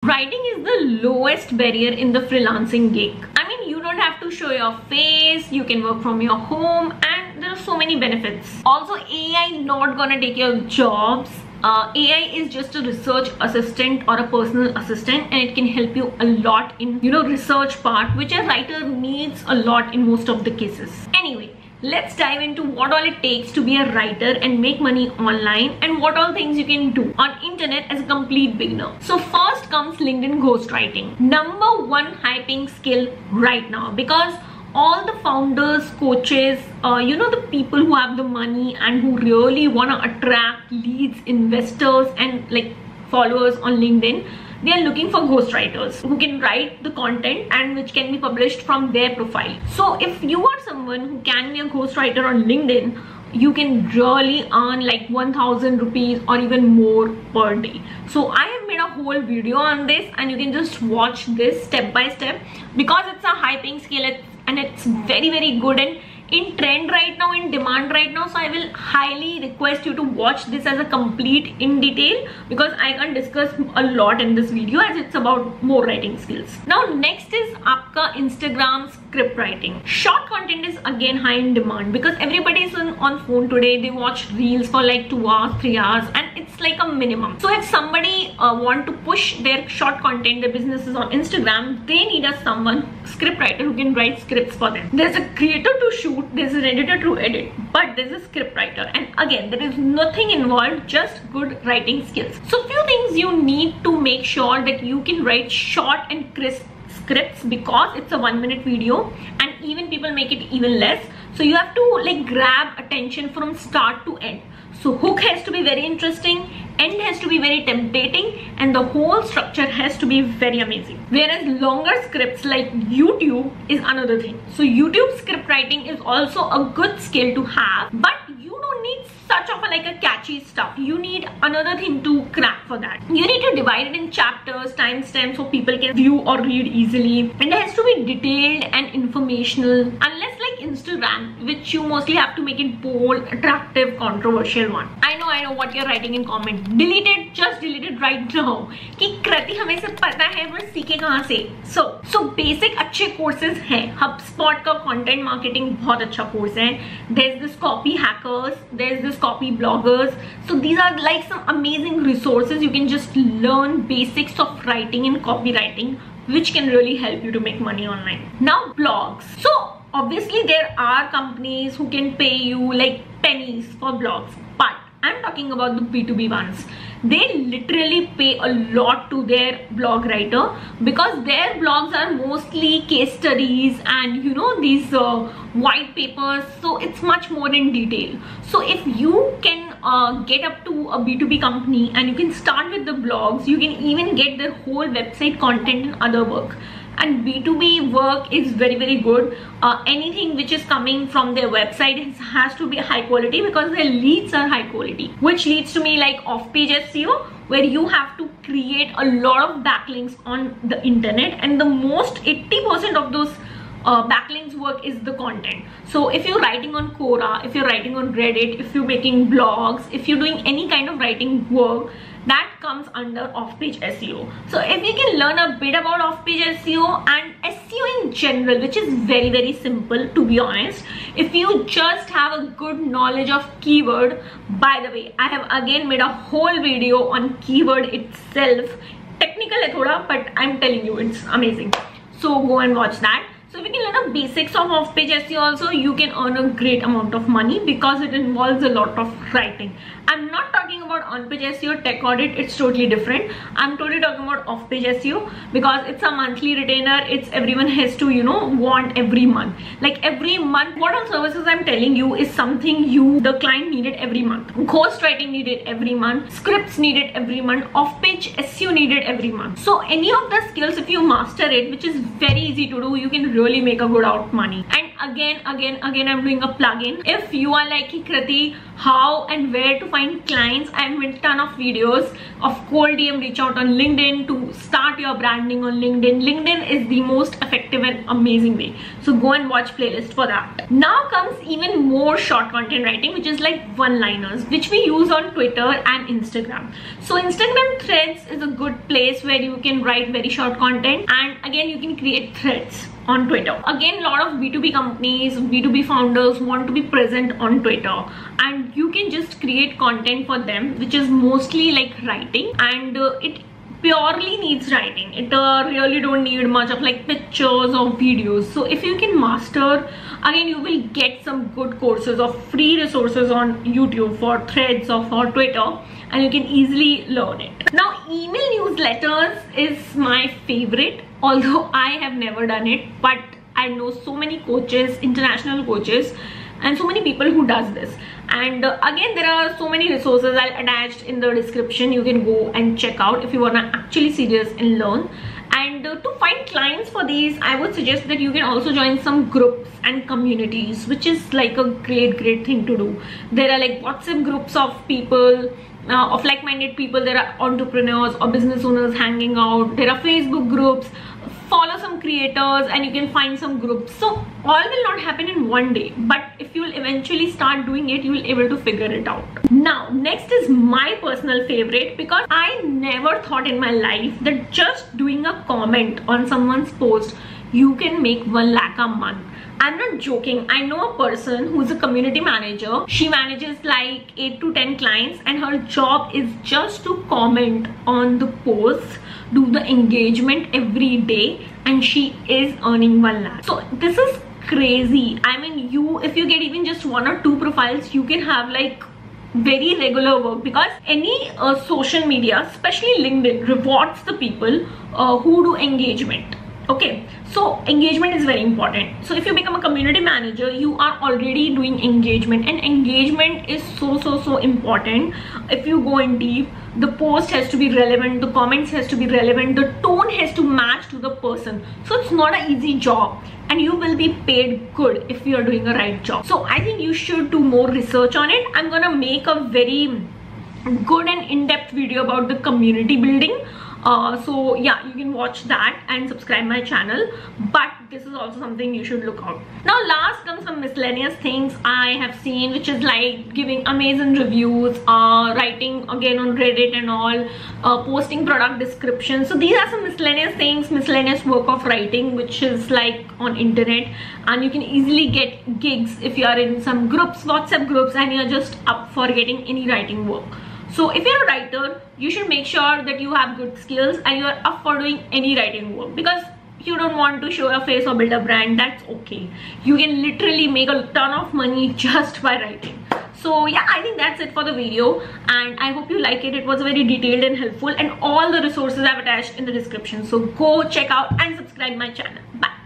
Writing is the lowest barrier in the freelancing gig. I mean, you don't have to show your face, you can work from your home, and there are so many benefits. Also, AI not gonna take your jobs. AI is just a research assistant or a personal assistant, and it can help you a lot in research part, which a writer needs a lot in most of the cases. Anyway, let's dive into what all it takes to be a writer and make money online, and what all things you can do on internet as a complete beginner. So first comes LinkedIn ghostwriting. Number one high paying skill right now, because all the founders, coaches, the people who have the money and who really want to attract leads, investors, and like followers on LinkedIn, they are looking for ghostwriters who can write the content and which can be published from their profile. So if you are someone who can be a ghostwriter on LinkedIn, you can really earn like 1,000 rupees or even more per day. So I have made a whole video on this, and you can just watch this step by step, because it's a high paying skill and it's very, very good and in trend right now, in demand right now. So I will highly request you to watch this as a complete in detail, because I can't discuss a lot in this video as it's about more writing skills. Now next is aapka Instagram script writing. Short content is again high in demand, because everybody is on phone today. They watch reels for like 2 hours, 3 hours, and it's like a minimum. So if somebody want to push their short content, their businesses on Instagram, they need someone script writer who can write scripts for them. There's a creator to shoot, there's an editor to edit, but there's a script writer, and again there is nothing involved, just good writing skills. So few things you need to make sure that you can write short and crisp scripts, because it's a 1 minute video and even people make it even less. So you have to like grab attention from start to end. So hook has to be very interesting, end has to be very tempting, and the whole structure has to be very amazing. Whereas longer scripts like YouTube is another thing. So YouTube script writing is also a good skill to have, but you don't need such of a catchy stuff. You need another thing to crack for that. You need to divide it in chapters, timestamps, so people can view or read easily, and it has to be detailed and informational, unless like Instagram, which you mostly have to make it bold, attractive, controversial one. I know what you're writing in comment. Delete it, just delete it right now. कि कृति हमें से पता है, वो सीखे कहाँ से? So basic अच्छे courses हैं. HubSpot का content marketing बहुत अच्छा course है. There's this copy hackers, there's this copy bloggers. So these are like some amazing resources. You can just learn basics of writing and copywriting, which can really help you to make money online. Now blogs. So obviously there are companies who can pay you like pennies for blogs, but I'm talking about the B2B ones. They literally pay a lot to their blog writer, because their blogs are mostly case studies and these white papers, so it's much more in detail. So if you can get up to a B2B company and you can start with the blogs, you can even get their whole website content and other work. And B2B work is very, very good. Anything which is coming from their website has to be high quality, because their leads are high quality, which leads to me like off-page SEO, where you have to create a lot of backlinks on the internet, and the most 80% of those backlinks work is the content. So if you're writing on Quora, if you're writing on Reddit, if you're making blogs, if you're doing any kind of writing work, that comes under off-page SEO. So if you can learn a bit about off-page SEO and SEO in general, which is very, very simple to be honest, if you just have a good knowledge of keyword. By the way, I have again made a whole video on keyword itself. Technical hai thoda, but I'm telling you it's amazing. So go and watch that. So if you can learn the basics of off-page SEO also, you can earn a great amount of money, because it involves a lot of writing. I'm not talking about on-page SEO, tech audit, it's totally different. I'm totally talking about off-page SEO, because it's a monthly retainer. It's everyone has to want every month. Like every month, what all services I'm telling you is something the client needed every month. Ghostwriting needed every month, scripts needed every month, off-page SEO needed every month. So any of the skills, if you master it, which is very easy to do, you can really make a good out money. And again I'm doing a plugin. If you are like Kriti, how and where to find clients, I made a ton of videos of cold DM reach out on LinkedIn to start your branding on LinkedIn. LinkedIn is the most effective and amazing way, so go and watch playlist for that. Now comes even more short content writing, which is like one-liners, which we use on Twitter and Instagram. So Instagram threads is a good place where you can write very short content, and again you can create threads on Twitter. Again, a lot of B2B companies, B2B founders want to be present on Twitter, and you can just create content for them, which is mostly like writing, and it purely needs writing. It really don't need much of like pictures or videos. So if you can master, again you will get some good courses or free resources on YouTube for threads or for Twitter, and you can easily learn it. Now email newsletters is my favorite, although I have never done it, but I know so many coaches, international coaches, and so many people who does this. And again, there are so many resources I'll attach in the description. You can go and check out if you want to actually serious and learn. And to find clients for these, I would suggest that you can also join some groups and communities, which is like a great thing to do. There are like WhatsApp groups of people, of like-minded people. There are entrepreneurs or business owners hanging out. There are Facebook groups. Follow some creators and you can find some groups. So all will not happen in one day, but if you will eventually start doing it, you will able to figure it out. Now next is my personal favorite, because I never thought in my life that just doing a comment on someone's post you can make 1 lakh a month. I'm not joking. I know a person who's a community manager. She manages like 8 to 10 clients, and her job is just to comment on the posts, do the engagement every day, and she is earning 1 lakh. So this is crazy. I mean, if you get even just 1 or 2 profiles, you can have like very regular work, because any social media, especially LinkedIn, rewards the people who do engagement. Okay, so engagement is very important. So if you become a community manager, you are already doing engagement, and engagement is so important. If you go in deep, the post has to be relevant, the comments has to be relevant, the tone has to match to the person. So it's not an easy job, and you will be paid good if you are doing a right job. So I think you should do more research on it. I'm gonna make a very good and in-depth video about the community building. So yeah, you can watch that and subscribe my channel, but this is also something you should look out. Now last comes some miscellaneous things I have seen, which is like giving amazing reviews, writing again on Reddit and all, posting product descriptions. So these are some miscellaneous things, miscellaneous work of writing, which is like on internet, and you can easily get gigs if you are in some groups, WhatsApp groups, and you're just up for getting any writing work. So if you're a writer, you should make sure that you have good skills and you are up for doing any writing work, because you don't want to show your face or build a brand. That's okay. You can literally make a ton of money just by writing. So yeah, I think that's it for the video, and I hope you like it. It was very detailed and helpful, and all the resources I've attached in the description. So go check out and subscribe my channel. Bye.